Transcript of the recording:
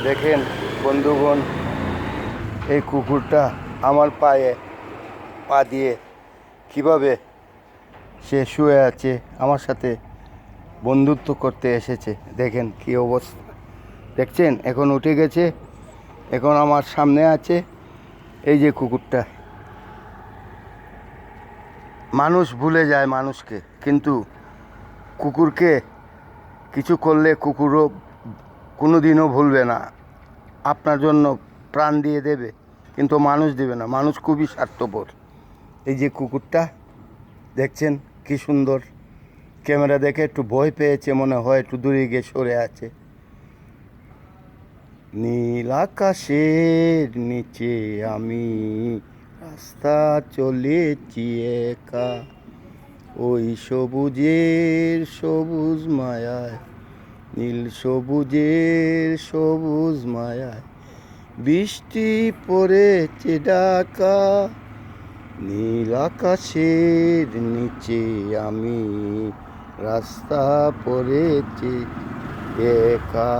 দেখেন বন্ধুগণ, এই কুকুরটা আমার পায়ে পা দিয়ে কিভাবে সে শুয়ে আছে, আমার সাথে বন্ধুত্ব করতে এসেছে। দেখেন কি অবস্থা, দেখছেন? এখন উঠে গেছে, এখন আমার সামনে আছে। এই যে কুকুরটা, মানুষ ভুলে যায় মানুষকে, কিন্তু কুকুরকে কিছু করলে কুকুরও কোনো দিনও ভুলবে না, আপনার জন্য প্রাণ দিয়ে দেবে, কিন্তু মানুষ দেবে না। মানুষ খুবই স্বার্থপর। এই যে কুকুরটা দেখছেন কি সুন্দর, ক্যামেরা দেখে একটু ভয় পেয়েছে মনে হয়, একটু দূরে গিয়ে সরে আছে। নীল আকাশের নিচে আমি রাস্তা চলেছি একা, ওই সবুজের সবুজ মায়ায়, নীল সবুজের সবুজ মায়ায় বৃষ্টি পড়েছে ঢাকা। নীল আকাশের নিচে আমি রাস্তা পড়েছি একা।